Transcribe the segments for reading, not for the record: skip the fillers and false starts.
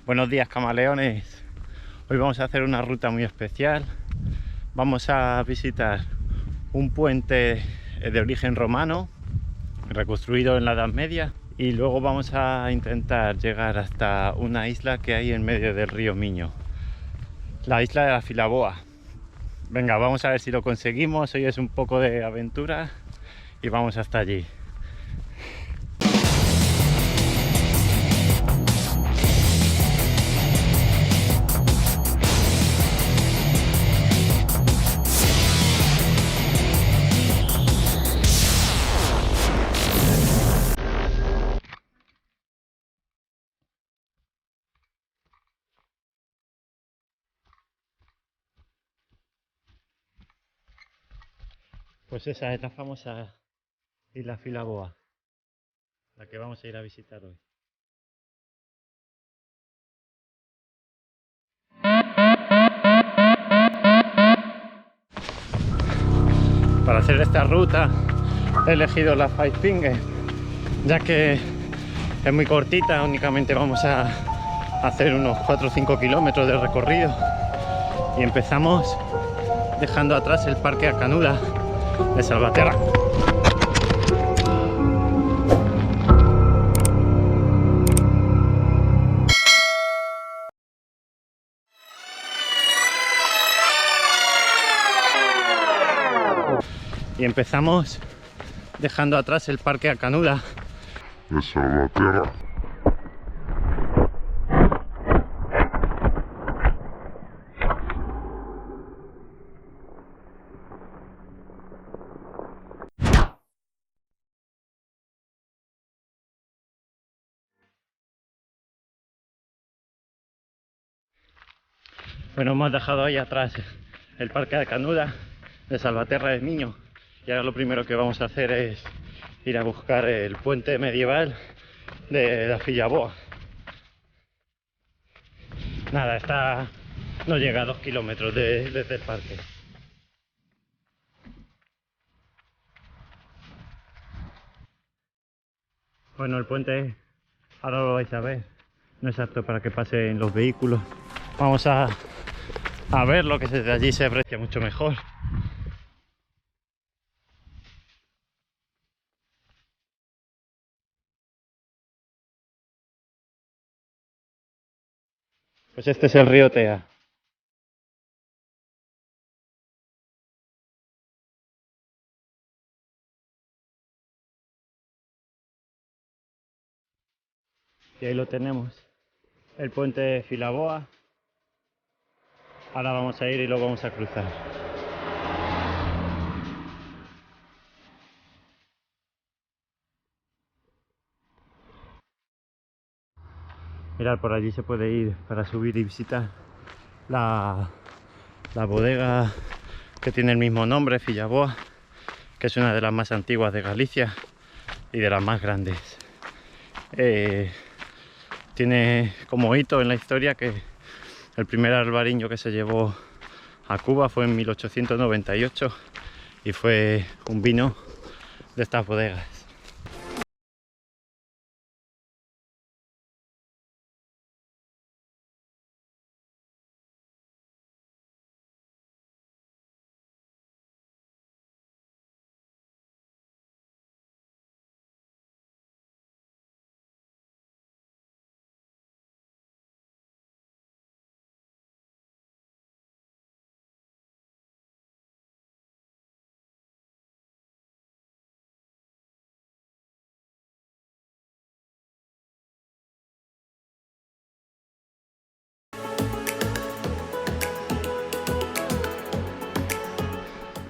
Buenos días, camaleones. Hoy vamos a hacer una ruta muy especial. Vamos a visitar un puente de origen romano, reconstruido en la Edad Media, y luego vamos a intentar llegar hasta una isla que hay en medio del río Miño, la isla de la Filaboa. Venga, vamos a ver si lo conseguimos. Hoy es un poco de aventura y vamos hasta allí. Pues esa es la famosa isla Filaboa, la que vamos a ir a visitar hoy. Para hacer esta ruta he elegido la Five Finger, ya que es muy cortita. Únicamente vamos a hacer unos 4 o 5 kilómetros de recorrido y empezamos dejando atrás el Parque Acanuda de Salvaterra. Y empezamos dejando atrás el Parque Acanuda de Salvaterra. Bueno, hemos dejado ahí atrás el Parque Acanuda de Salvaterra de Miño, y ahora lo primero que vamos a hacer es ir a buscar el puente medieval de la Filaboa. Nada, no llega a 2 kilómetros desde el parque. Bueno, el puente, ahora lo vais a ver, no es apto para que pasen los vehículos. Vamos a ver lo que desde allí se aprecia mucho mejor. Pues este es el río Tea. Y ahí lo tenemos, el puente de Filaboa. Ahora vamos a ir y lo vamos a cruzar. Mirad, por allí se puede ir para subir y visitar la bodega que tiene el mismo nombre, Filaboa, que es una de las más antiguas de Galicia y de las más grandes. Tiene como hito en la historia que el primer albariño que se llevó a Cuba fue en 1898 y fue un vino de estas bodegas.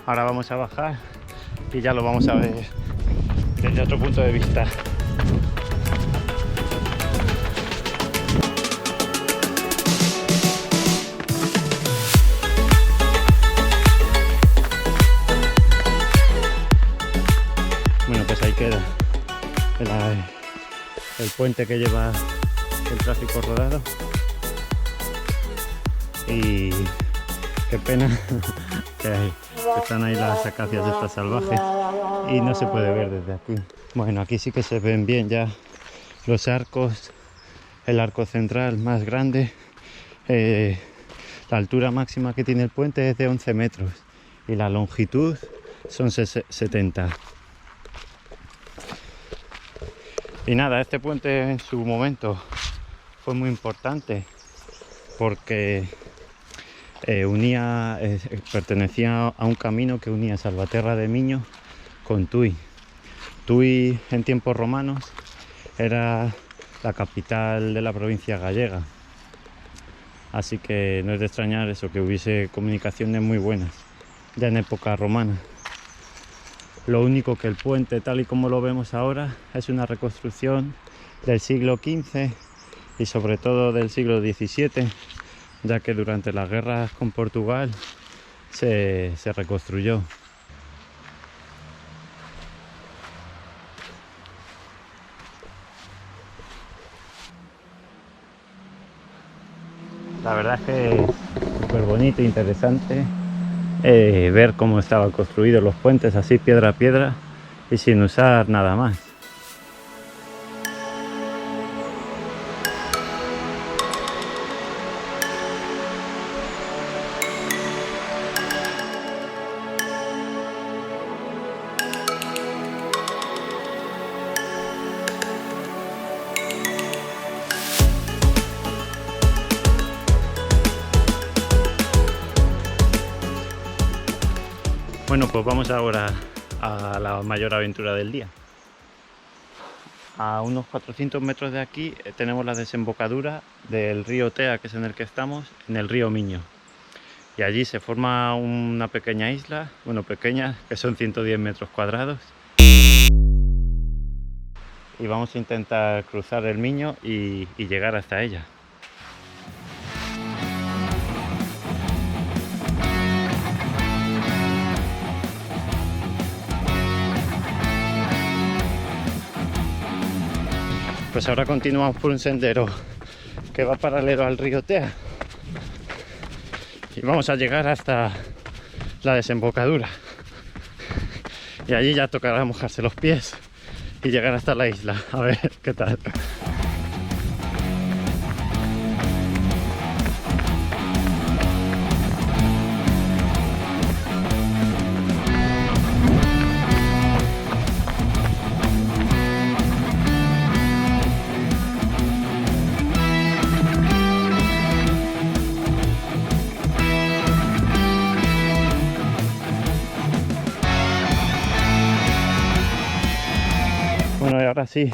Ahora vamos a bajar y ya lo vamos a ver desde otro punto de vista. Bueno, pues ahí queda el puente que lleva el tráfico rodado. Y qué pena que están ahí las acacias estas salvajes y no se puede ver desde aquí. Bueno, aquí sí que se ven bien ya los arcos el arco central más grande. La altura máxima que tiene el puente es de 11 metros y la longitud son 70. Y nada, este puente en su momento fue muy importante porque pertenecía a un camino que unía Salvaterra de Miño con Tui. Tui en tiempos romanos era la capital de la provincia gallega, así que no es de extrañar eso, que hubiese comunicaciones muy buenas ya en época romana. Lo único que el puente, tal y como lo vemos ahora, es una reconstrucción del siglo XV y sobre todo del siglo XVII, ya que durante las guerras con Portugal se reconstruyó. La verdad es que es súper bonito e interesante ver cómo estaban construidos los puentes así piedra a piedra y sin usar nada más. Bueno, pues vamos ahora a la mayor aventura del día. A unos 400 metros de aquí tenemos la desembocadura del río Tea, que es en el que estamos, en el río Miño. Y allí se forma una pequeña isla, bueno, pequeña, que son 110 metros cuadrados. Y vamos a intentar cruzar el Miño y llegar hasta ella. Pues ahora continuamos por un sendero que va paralelo al río Tea y vamos a llegar hasta la desembocadura, y allí ya tocará mojarse los pies y llegar hasta la isla, a ver qué tal. Bueno, y ahora sí,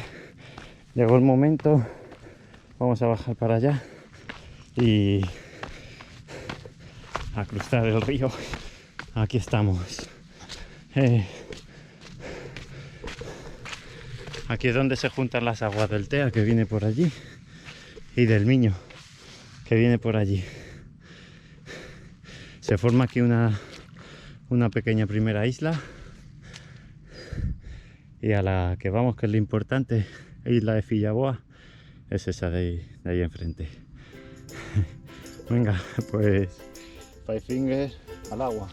llegó el momento, vamos a bajar para allá y a cruzar el río. Aquí estamos. Aquí es donde se juntan las aguas del Tea, que viene por allí, y del Miño, que viene por allí. Se forma aquí una pequeña primera isla, y a la que vamos, que es lo importante, isla de Fillaboa, es esa de ahí enfrente. Venga, pues Five Fingers al agua.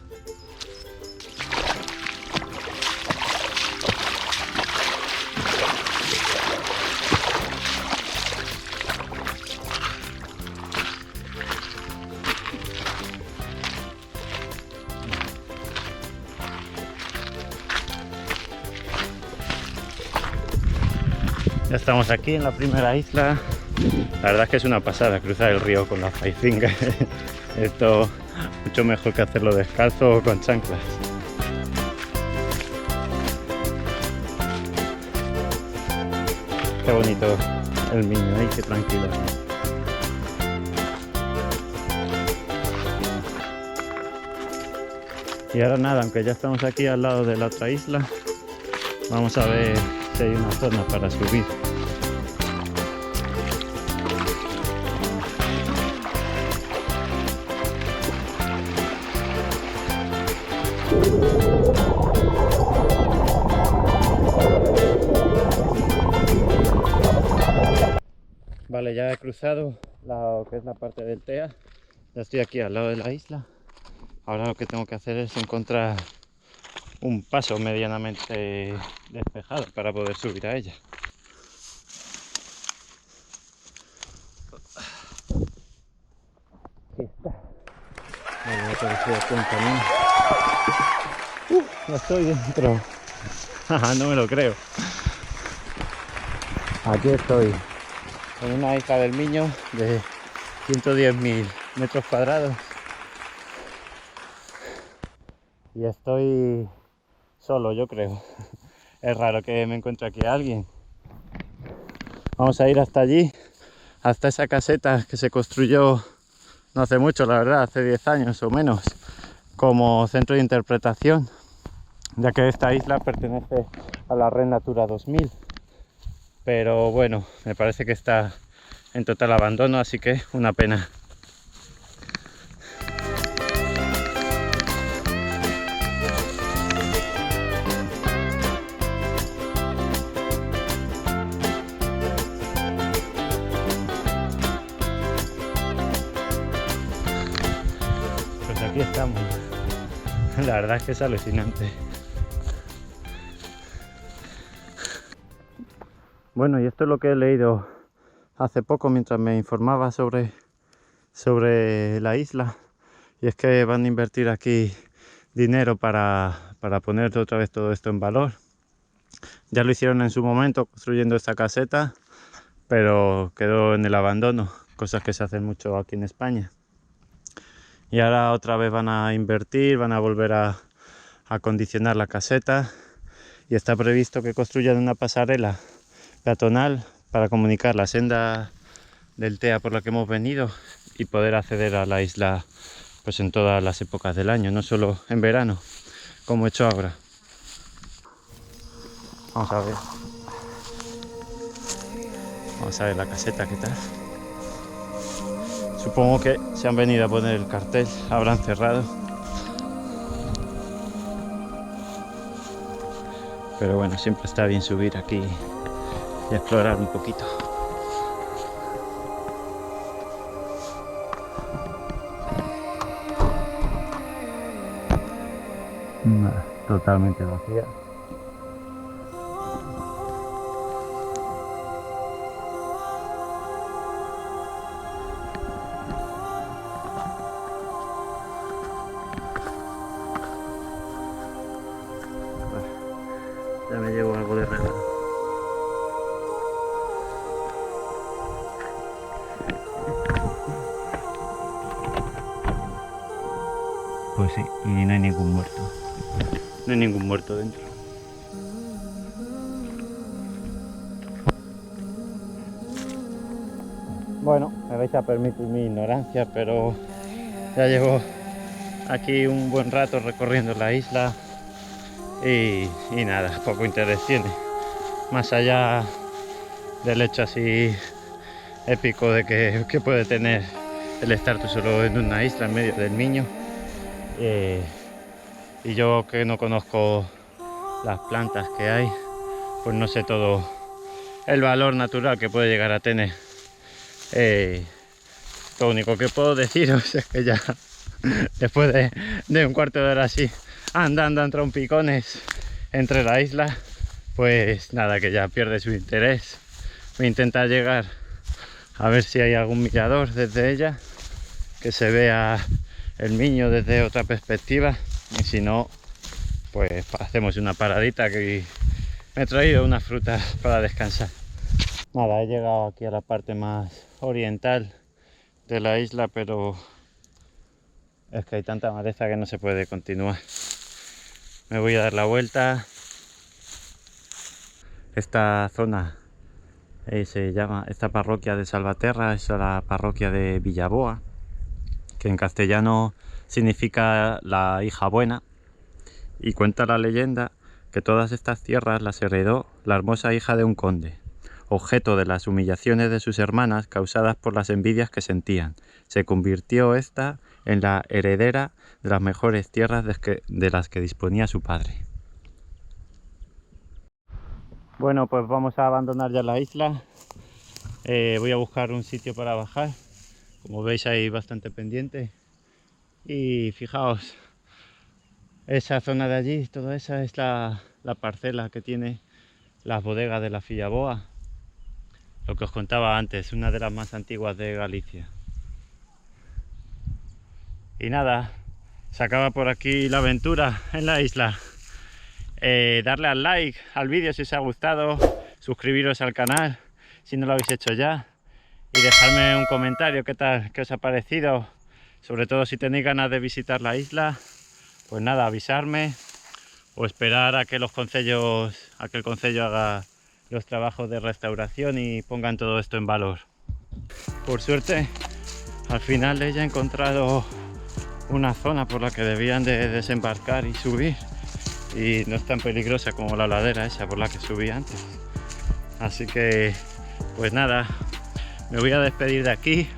Ya estamos aquí en la primera isla. La verdad es que es una pasada cruzar el río con la Five Fingers. Esto mucho mejor que hacerlo descalzo o con chanclas. Qué bonito el Miño, ¿eh? Qué tranquilo. Y ahora nada, aunque ya estamos aquí al lado de la otra isla, vamos a ver si hay una zona para subir. Vale, ya he cruzado lo que es la parte del Tea. Ya estoy aquí al lado de la isla. Ahora lo que tengo que hacer es encontrar un paso medianamente despejado para poder subir a ella. aquí está. Vale, voy a aparecer aquí un camino. Ya estoy dentro. No me lo creo. Aquí estoy, en una isla del Miño de 110.000 metros cuadrados. Y estoy solo, yo creo. Es raro que me encuentre aquí alguien. Vamos a ir hasta allí, hasta esa caseta que se construyó no hace mucho, la verdad, hace 10 años o menos, como centro de interpretación, ya que esta isla pertenece a la Red Natura 2000. Pero bueno, me parece que está en total abandono, así que una pena. Pues aquí estamos. La verdad es que es alucinante. Bueno, y esto es lo que he leído hace poco mientras me informaba sobre la isla. Y es que van a invertir aquí dinero para poner otra vez todo esto en valor. Ya lo hicieron en su momento construyendo esta caseta, pero quedó en el abandono, cosas que se hacen mucho aquí en España. Y ahora otra vez van a invertir, van a volver a acondicionar la caseta y está previsto que construyan una pasarela peatonal para comunicar la senda del Tea por la que hemos venido y poder acceder a la isla pues en todas las épocas del año, no solo en verano, como he hecho ahora. Vamos a ver. Vamos a ver la caseta, ¿qué tal? Supongo que se han venido a poner el cartel, habrán cerrado. Pero bueno, siempre está bien subir aquí y explorar un poquito. Totalmente vacía. Ya me llevo algo de regalo. Pues sí, y no hay ningún muerto. No hay ningún muerto dentro. Bueno, me vais a permitir mi ignorancia, pero ya llevo aquí un buen rato recorriendo la isla y nada, poco interés tiene. Más allá del hecho así épico de que puede tener el estar tú solo en una isla en medio del Miño. Y yo que no conozco las plantas que hay, pues no sé todo el valor natural que puede llegar a tener. Lo único que puedo deciros es que ya después de un cuarto de hora así andando en trompicones entre la isla, pues nada, que ya pierde su interés. Voy a intentar llegar a ver si hay algún mirador desde ella, que se vea el Miño desde otra perspectiva, y si no, pues hacemos una paradita, que me he traído unas frutas para descansar. Nada, he llegado aquí a la parte más oriental de la isla, pero es que hay tanta maleza que no se puede continuar. Me voy a dar la vuelta. Esta zona se llama, esta parroquia de Salvaterra es la parroquia de Villaboa, que en castellano significa la hija buena, y cuenta la leyenda que todas estas tierras las heredó la hermosa hija de un conde, objeto de las humillaciones de sus hermanas causadas por las envidias que sentían. Se convirtió esta en la heredera de las mejores tierras de las que disponía su padre. Bueno, pues vamos a abandonar ya la isla. Voy a buscar un sitio para bajar. Como veis, hay bastante pendiente. Y fijaos, esa zona de allí, toda esa es la parcela que tiene las bodegas de la Fillaboa. Lo que os contaba antes, una de las más antiguas de Galicia. Y nada, se acaba por aquí la aventura en la isla. Darle al like al vídeo si os ha gustado, suscribiros al canal si no lo habéis hecho ya y dejarme un comentario qué tal, qué os ha parecido, sobre todo si tenéis ganas de visitar la isla. Pues nada, avisarme o esperar a que el concello haga los trabajos de restauración y pongan todo esto en valor. Por suerte, al final ya he encontrado una zona por la que debían de desembarcar y subir, y no es tan peligrosa como la ladera esa por la que subí antes. Así que, pues nada, me voy a despedir de aquí.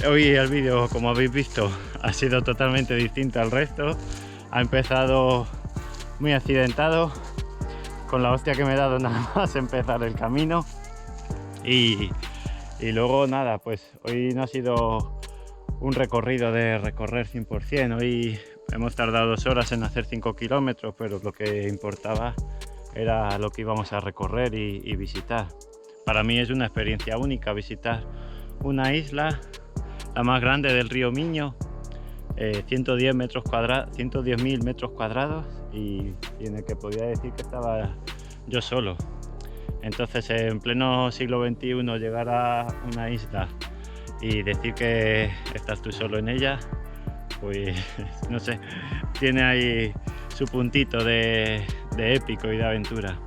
Hoy el vídeo, como habéis visto, ha sido totalmente distinto al resto. Ha empezado muy accidentado, con la hostia que me he dado nada más empezar el camino, y luego nada, pues hoy no ha sido un recorrido de recorrer 100%. Hoy hemos tardado 2 horas en hacer 5 kilómetros, pero lo que importaba era lo que íbamos a recorrer y visitar. Para mí es una experiencia única visitar una isla, la más grande del río Miño, 110.000 metros cuadrados, y en el que podía decir que estaba yo solo. Entonces, en pleno siglo XXI, llegar a una isla y decir que estás tú solo en ella, pues no sé, tiene ahí su puntito de épico y de aventura.